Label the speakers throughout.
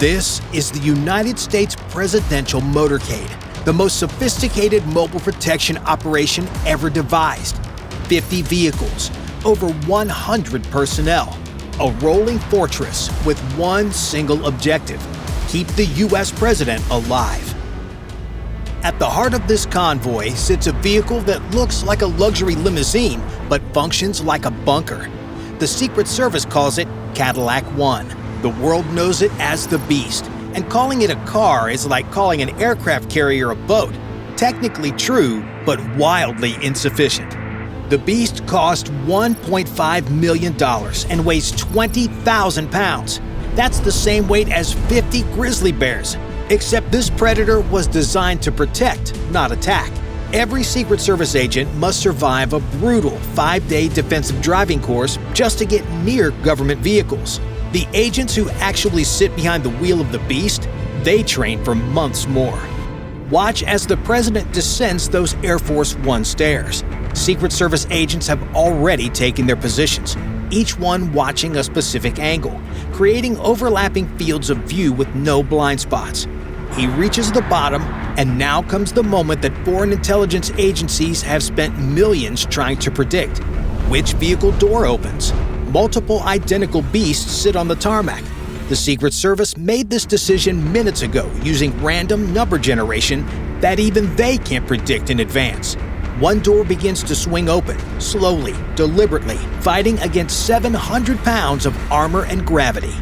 Speaker 1: This is the United States presidential motorcade, the most sophisticated mobile protection operation ever devised. 50 vehicles, over 100 personnel, a rolling fortress with one single objective: keep the U.S. president alive. At the heart of this convoy sits a vehicle that looks like a luxury limousine but functions like a bunker. The Secret Service calls it Cadillac One. The world knows it as the Beast, and calling it a car is like calling an aircraft carrier a boat. Technically true, but wildly insufficient. The Beast cost $1.5 million and weighs 20,000 pounds. That's the same weight as 50 grizzly bears. Except this predator was designed to protect, not attack. Every Secret Service agent must survive a brutal 5-day defensive driving course just to get near government vehicles. The agents who actually sit behind the wheel of the Beast, they train for months more. Watch as the president descends those Air Force One stairs. Secret Service agents have already taken their positions, each one watching a specific angle, creating overlapping fields of view with no blind spots. He reaches the bottom, and now comes the moment that foreign intelligence agencies have spent millions trying to predict. Which vehicle door opens? Multiple identical beasts sit on the tarmac. The Secret Service made this decision minutes ago using random number generation that even they can't predict in advance. One door begins to swing open, slowly, deliberately, fighting against 700 pounds of armor and gravity.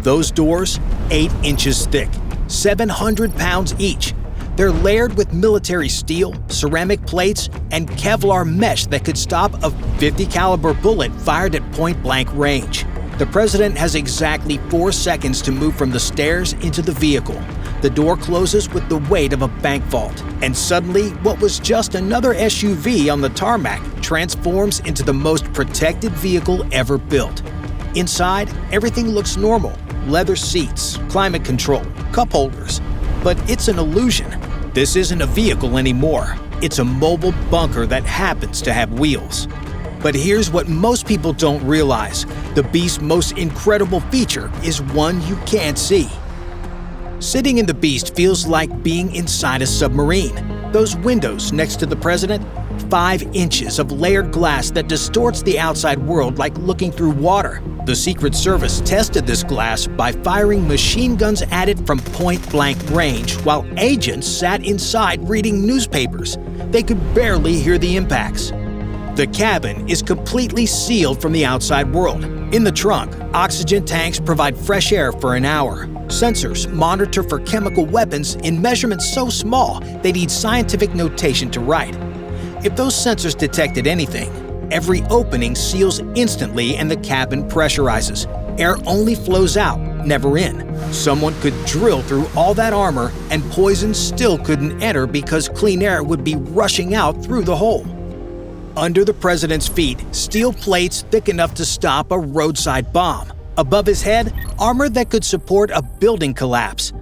Speaker 1: Those doors, 8 inches thick, 700 pounds each. They're layered with military steel, ceramic plates, and Kevlar mesh that could stop a .50 caliber bullet fired at point-blank range. The president has exactly 4 seconds to move from the stairs into the vehicle. The door closes with the weight of a bank vault, and suddenly what was just another SUV on the tarmac transforms into the most protected vehicle ever built. Inside, everything looks normal: leather seats, climate control, cup holders. But it's an illusion. This isn't a vehicle anymore. It's a mobile bunker that happens to have wheels. But here's what most people don't realize. The Beast's most incredible feature is one you can't see. Sitting in the Beast feels like being inside a submarine. Those windows next to the president? 5 inches of layered glass that distorts the outside world like looking through water. The Secret Service tested this glass by firing machine guns at it from point-blank range while agents sat inside reading newspapers. They could barely hear the impacts. The cabin is completely sealed from the outside world. In the trunk, oxygen tanks provide fresh air for an hour. Sensors monitor for chemical weapons in measurements so small they need scientific notation to write. If those sensors detected anything, every opening seals instantly and the cabin pressurizes. Air only flows out, never in. Someone could drill through all that armor and poison still couldn't enter because clean air would be rushing out through the hole. Under the president's feet, steel plates thick enough to stop a roadside bomb. Above his head, armor that could support a building collapse.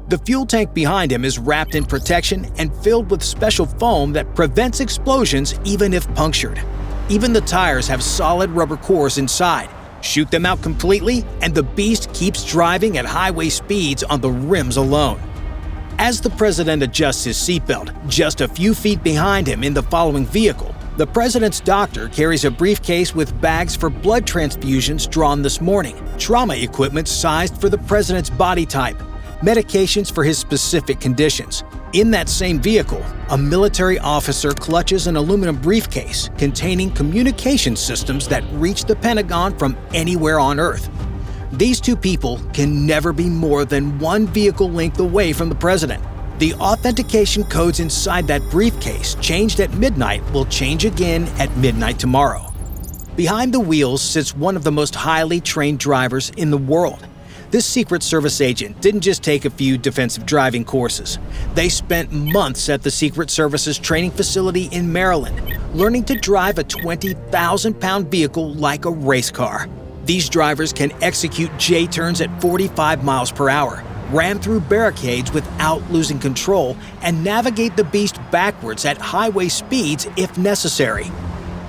Speaker 1: The fuel tank behind him is wrapped in protection and filled with special foam that prevents explosions even if punctured. Even the tires have solid rubber cores inside. Shoot them out completely, and the Beast keeps driving at highway speeds on the rims alone. As the president adjusts his seatbelt, just a few feet behind him in the following vehicle, the president's doctor carries a briefcase with bags for blood transfusions drawn this morning, trauma equipment sized for the president's body type, medications for his specific conditions. In that same vehicle, a military officer clutches an aluminum briefcase containing communication systems that reach the Pentagon from anywhere on Earth. These two people can never be more than one vehicle length away from the president. The authentication codes inside that briefcase changed at midnight will change again at midnight tomorrow. Behind the wheels sits one of the most highly trained drivers in the world. This Secret Service agent didn't just take a few defensive driving courses. They spent months at the Secret Service's training facility in Maryland, learning to drive a 20,000-pound vehicle like a race car. These drivers can execute J-turns at 45 miles per hour, ram through barricades without losing control, and navigate the Beast backwards at highway speeds if necessary.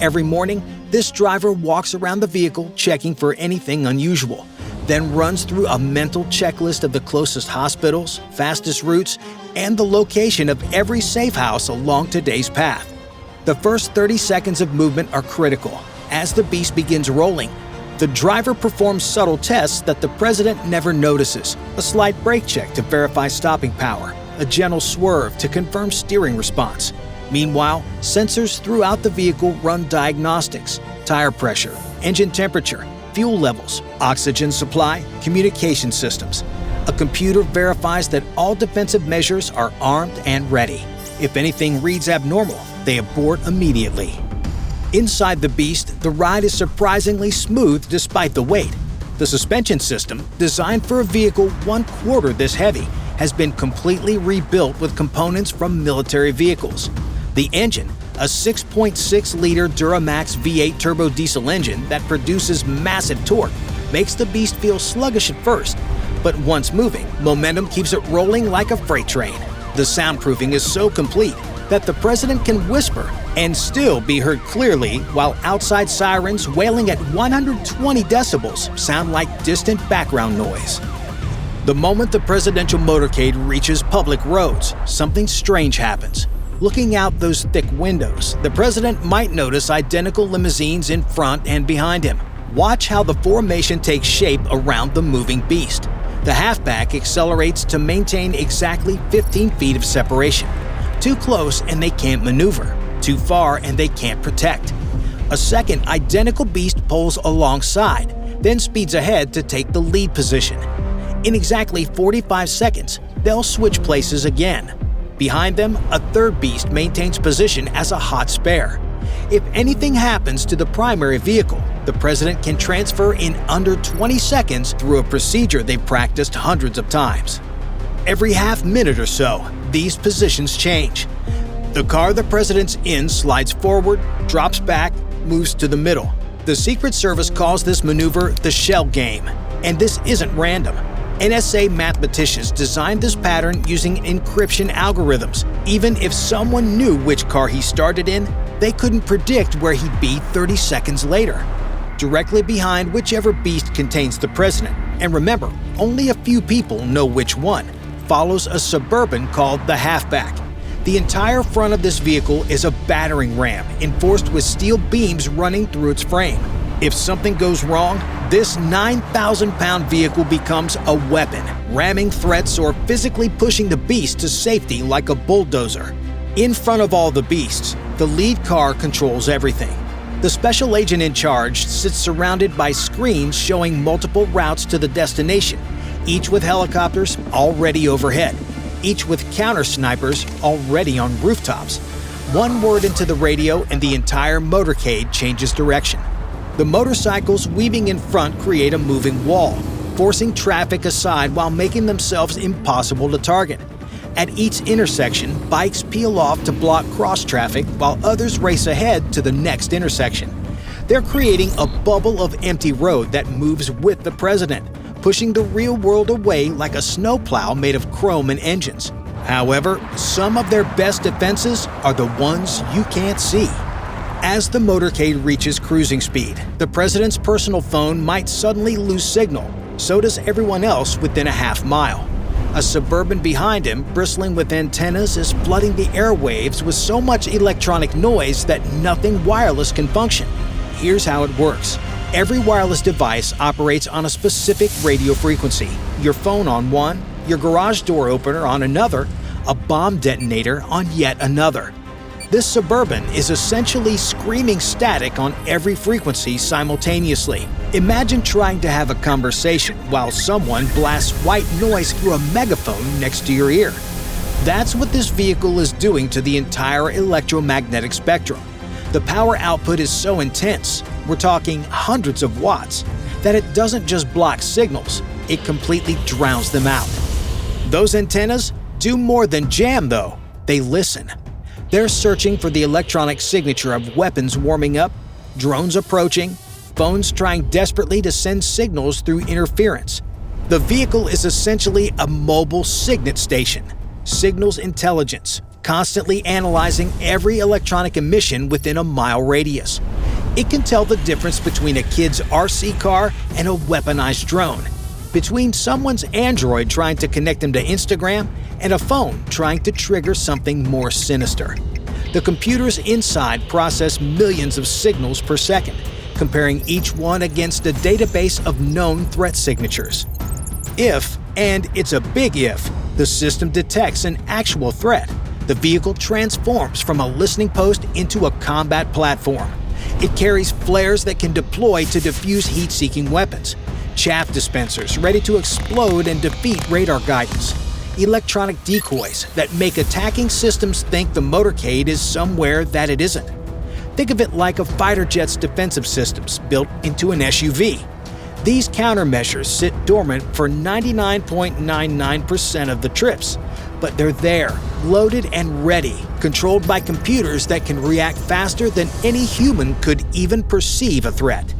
Speaker 1: Every morning, this driver walks around the vehicle checking for anything unusual. then runs through a mental checklist of the closest hospitals, fastest routes, and the location of every safe house along today's path. The first 30 seconds of movement are critical. As the beast begins rolling, the driver performs subtle tests that the president never notices: a slight brake check to verify stopping power, a gentle swerve to confirm steering response. Meanwhile, sensors throughout the vehicle run diagnostics: tire pressure, engine temperature, fuel levels, oxygen supply, communication systems. A computer verifies that all defensive measures are armed and ready. If anything reads abnormal, they abort immediately. Inside the Beast, the ride is surprisingly smooth despite the weight. The suspension system, designed for a vehicle 1/4 this heavy, has been completely rebuilt with components from military vehicles. The engine, a 6.6-liter Duramax V8 turbo diesel engine that produces massive torque, makes the Beast feel sluggish at first, but once moving, momentum keeps it rolling like a freight train. The soundproofing is so complete that the president can whisper and still be heard clearly, while outside sirens wailing at 120 decibels sound like distant background noise. The moment the presidential motorcade reaches public roads, something strange happens. Looking out those thick windows, the president might notice identical limousines in front and behind him. Watch how the formation takes shape around the moving beast. The halfback accelerates to maintain exactly 15 feet of separation. Too close and they can't maneuver. Too far and they can't protect. A second identical beast pulls alongside, then speeds ahead to take the lead position. In exactly 45 seconds, they'll switch places again. Behind them, a third beast maintains position as a hot spare. If anything happens to the primary vehicle, the president can transfer in under 20 seconds through a procedure they've practiced hundreds of times. Every half minute or so, these positions change. The car the president's in slides forward, drops back, moves to the middle. The Secret Service calls this maneuver the shell game, and this isn't random. NSA mathematicians designed this pattern using encryption algorithms. Even if someone knew which car he started in, they couldn't predict where he'd be 30 seconds later. Directly behind whichever beast contains the president, and remember, only a few people know which one, follows a Suburban called the Halfback. The entire front of this vehicle is a battering ram enforced with steel beams running through its frame. If something goes wrong, this 9,000-pound vehicle becomes a weapon, ramming threats or physically pushing the beast to safety like a bulldozer. In front of all the beasts, the lead car controls everything. The special agent in charge sits surrounded by screens showing multiple routes to the destination, each with helicopters already overhead, each with counter snipers already on rooftops. One word into the radio and the entire motorcade changes direction. The motorcycles weaving in front create a moving wall, forcing traffic aside while making themselves impossible to target. At each intersection, bikes peel off to block cross traffic while others race ahead to the next intersection. They're creating a bubble of empty road that moves with the president, pushing the real world away like a snowplow made of chrome and engines. However, some of their best defenses are the ones you can't see. As the motorcade reaches cruising speed, the president's personal phone might suddenly lose signal. So does everyone else within a half mile. A Suburban behind him, bristling with antennas, is flooding the airwaves with so much electronic noise that nothing wireless can function. Here's how it works. Every wireless device operates on a specific radio frequency. Your phone on one, your garage door opener on another, a bomb detonator on yet another. This Suburban is essentially screaming static on every frequency simultaneously. Imagine trying to have a conversation while someone blasts white noise through a megaphone next to your ear. That's what this vehicle is doing to the entire electromagnetic spectrum. The power output is so intense, we're talking hundreds of watts, that it doesn't just block signals, it completely drowns them out. Those antennas do more than jam though, they listen. They're searching for the electronic signature of weapons warming up, drones approaching, phones trying desperately to send signals through interference. The vehicle is essentially a mobile signet station, signals intelligence, constantly analyzing every electronic emission within a mile radius. It can tell the difference between a kid's RC car and a weaponized drone, between someone's Android trying to connect them to Instagram and a phone trying to trigger something more sinister. The computers inside process millions of signals per second, comparing each one against a database of known threat signatures. If, and it's a big if, the system detects an actual threat, the vehicle transforms from a listening post into a combat platform. It carries flares that can deploy to defuse heat-seeking weapons, chaff dispensers ready to explode and defeat radar guidance, electronic decoys that make attacking systems think the motorcade is somewhere that it isn't. Think of it like a fighter jet's defensive systems built into an SUV. These countermeasures sit dormant for 99.99% of the trips, but they're there, loaded and ready, controlled by computers that can react faster than any human could even perceive a threat.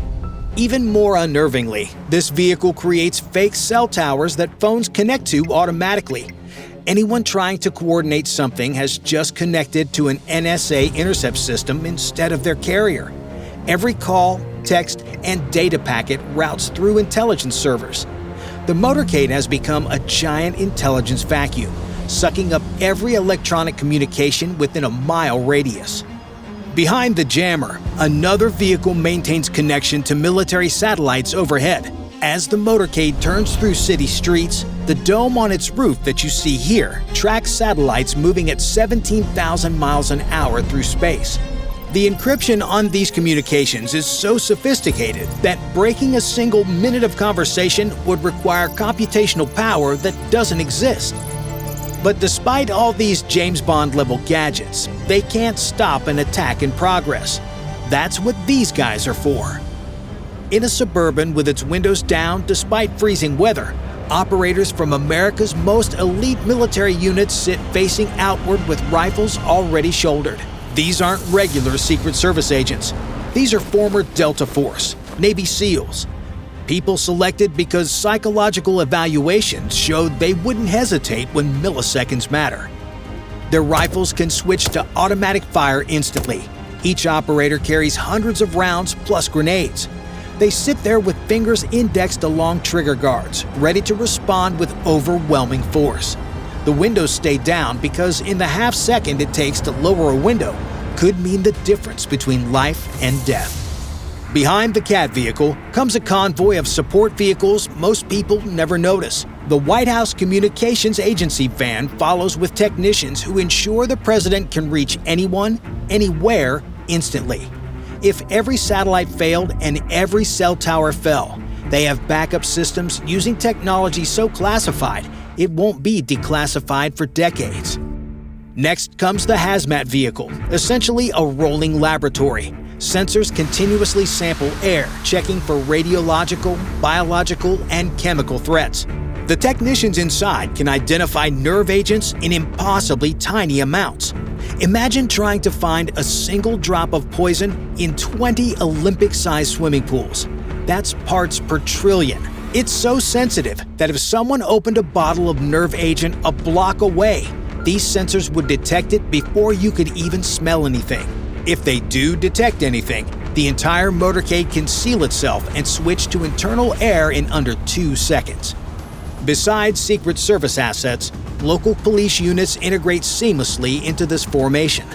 Speaker 1: Even more unnervingly, this vehicle creates fake cell towers that phones connect to automatically. Anyone trying to coordinate something has just connected to an NSA intercept system instead of their carrier. Every call, text, and data packet routes through intelligence servers. The motorcade has become a giant intelligence vacuum, sucking up every electronic communication within a mile radius. Behind the jammer, another vehicle maintains connection to military satellites overhead. As the motorcade turns through city streets, the dome on its roof that you see here tracks satellites moving at 17,000 miles an hour through space. The encryption on these communications is so sophisticated that breaking a single minute of conversation would require computational power that doesn't exist. But despite all these James Bond-level gadgets, they can't stop an attack in progress. That's what these guys are for. In a Suburban with its windows down despite freezing weather, operators from America's most elite military units sit facing outward with rifles already shouldered. These aren't regular Secret Service agents. These are former Delta Force, Navy SEALs. People selected because psychological evaluations showed they wouldn't hesitate when milliseconds matter. Their rifles can switch to automatic fire instantly. Each operator carries hundreds of rounds plus grenades. They sit there with fingers indexed along trigger guards, ready to respond with overwhelming force. The windows stay down because in the half second it takes to lower a window could mean the difference between life and death. Behind the Cat vehicle comes a convoy of support vehicles most people never notice. The White House Communications Agency van follows with technicians who ensure the president can reach anyone, anywhere, instantly. If every satellite failed and every cell tower fell, they have backup systems using technology so classified it won't be declassified for decades. Next comes the hazmat vehicle, essentially a rolling laboratory. Sensors continuously sample air, checking for radiological, biological, and chemical threats. The technicians inside can identify nerve agents in impossibly tiny amounts. Imagine trying to find a single drop of poison in 20 Olympic-sized swimming pools. That's parts per trillion. It's so sensitive that if someone opened a bottle of nerve agent a block away, these sensors would detect it before you could even smell anything. If they do detect anything, the entire motorcade can seal itself and switch to internal air in under 2 seconds. Besides Secret Service assets, local police units integrate seamlessly into this formation.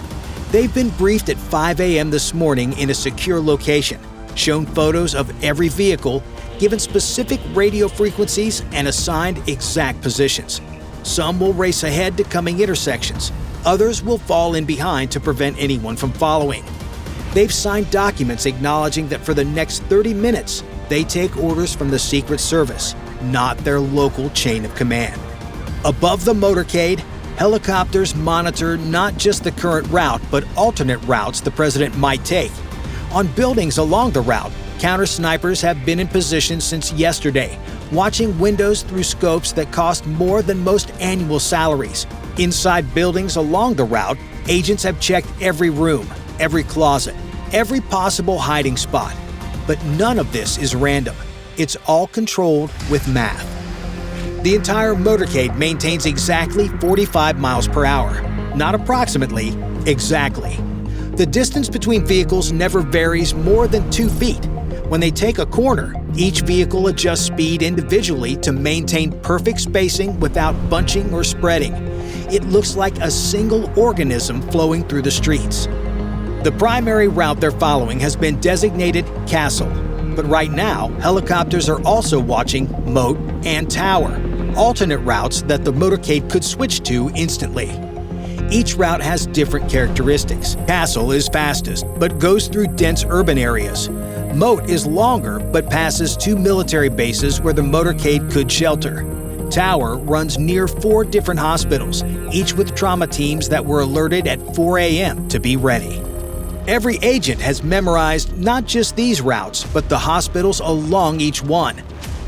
Speaker 1: They've been briefed at 5 a.m. this morning in a secure location, shown photos of every vehicle, given specific radio frequencies, and assigned exact positions. Some will race ahead to coming intersections. Others will fall in behind to prevent anyone from following. They've signed documents acknowledging that for the next 30 minutes, they take orders from the Secret Service, not their local chain of command. Above the motorcade, helicopters monitor not just the current route, but alternate routes the president might take. On buildings along the route, counter-snipers have been in position since yesterday, watching windows through scopes that cost more than most annual salaries. Inside buildings along the route, agents have checked every room, every closet, every possible hiding spot. But none of this is random. It's all controlled with math. The entire motorcade maintains exactly 45 miles per hour. Not approximately, exactly. The distance between vehicles never varies more than 2 feet, When they take a corner, each vehicle adjusts speed individually to maintain perfect spacing without bunching or spreading. It looks like a single organism flowing through the streets. The primary route they're following has been designated Castle, but right now, helicopters are also watching Moat and Tower, alternate routes that the motorcade could switch to instantly. Each route has different characteristics. Castle is fastest, but goes through dense urban areas. Moat is longer, but passes 2 military bases where the motorcade could shelter. Tower runs near 4 different hospitals, each with trauma teams that were alerted at 4 a.m. to be ready. Every agent has memorized not just these routes, but the hospitals along each one.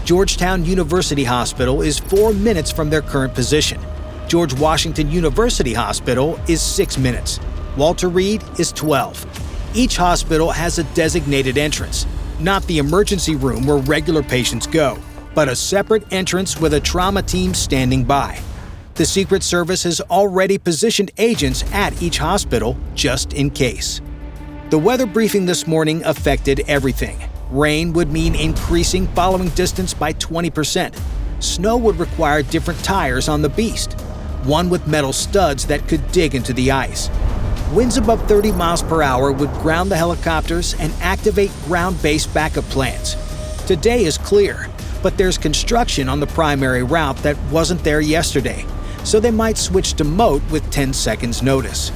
Speaker 1: Georgetown University Hospital is 4 minutes from their current position. George Washington University Hospital is 6 minutes. Walter Reed is 12. Each hospital has a designated entrance, not the emergency room where regular patients go, but a separate entrance with a trauma team standing by. The Secret Service has already positioned agents at each hospital just in case. The weather briefing this morning affected everything. Rain would mean increasing following distance by 20%. Snow would require different tires on the Beast, one with metal studs that could dig into the ice. Winds above 30 miles per hour would ground the helicopters and activate ground-based backup plans. Today is clear, but there's construction on the primary route that wasn't there yesterday, so they might switch to Moat with 10 seconds notice.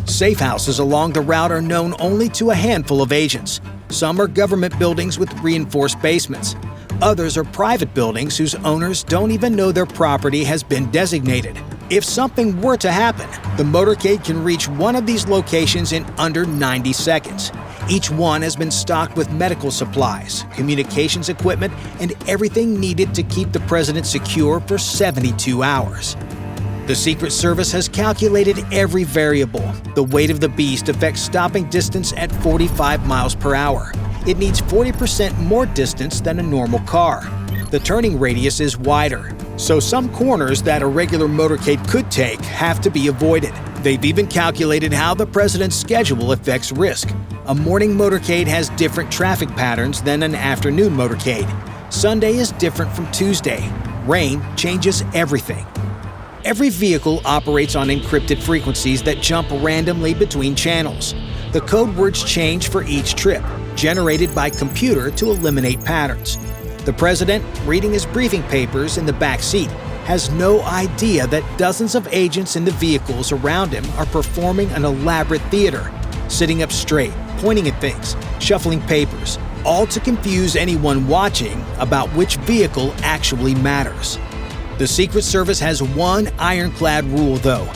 Speaker 1: Safe houses along the route are known only to a handful of agents. Some are government buildings with reinforced basements. Others are private buildings whose owners don't even know their property has been designated. If something were to happen, the motorcade can reach one of these locations in under 90 seconds. Each one has been stocked with medical supplies, communications equipment, and everything needed to keep the president secure for 72 hours. The Secret Service has calculated every variable. The weight of the Beast affects stopping distance at 45 miles per hour. It needs 40% more distance than a normal car. The turning radius is wider, so some corners that a regular motorcade could take have to be avoided. They've even calculated how the president's schedule affects risk. A morning motorcade has different traffic patterns than an afternoon motorcade. Sunday is different from Tuesday. Rain changes everything. Every vehicle operates on encrypted frequencies that jump randomly between channels. The code words change for each trip, generated by computer to eliminate patterns. The president, reading his briefing papers in the back seat, has no idea that dozens of agents in the vehicles around him are performing an elaborate theater, sitting up straight, pointing at things, shuffling papers, all to confuse anyone watching about which vehicle actually matters. The Secret Service has one ironclad rule, though: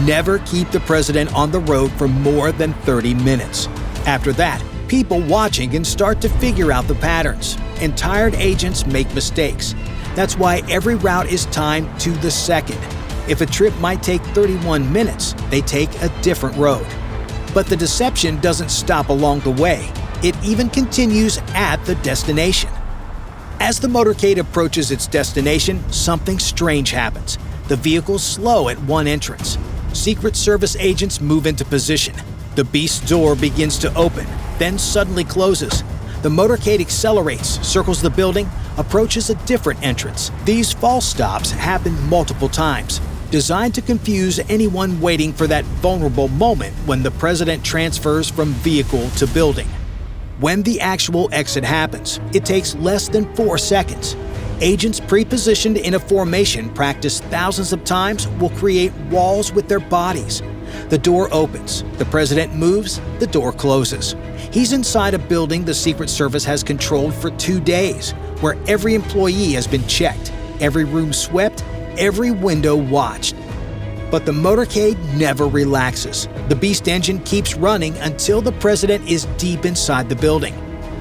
Speaker 1: never keep the president on the road for more than 30 minutes. After that, people watching can start to figure out the patterns, and tired agents make mistakes. That's why every route is timed to the second. If a trip might take 31 minutes, they take a different road. But the deception doesn't stop along the way. It even continues at the destination. As the motorcade approaches its destination, something strange happens. The vehicles slow at one entrance. Secret Service agents move into position. The Beast's door begins to open, then suddenly closes. The motorcade accelerates, circles the building, approaches a different entrance. These false stops happen multiple times, designed to confuse anyone waiting for that vulnerable moment when the president transfers from vehicle to building. When the actual exit happens, it takes less than 4 seconds. Agents pre-positioned in a formation practiced thousands of times will create walls with their bodies. The door opens, the president moves, the door closes. He's inside a building the Secret Service has controlled for 2 days, where every employee has been checked, every room swept, every window watched. But the motorcade never relaxes. The Beast engine keeps running until the president is deep inside the building.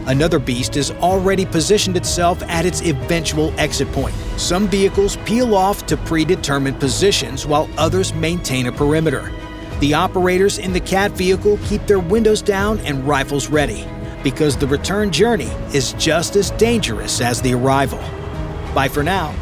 Speaker 1: Another Beast has already positioned itself at its eventual exit point. Some vehicles peel off to predetermined positions while others maintain a perimeter. The operators in the Cat vehicle keep their windows down and rifles ready, because the return journey is just as dangerous as the arrival. Bye for now.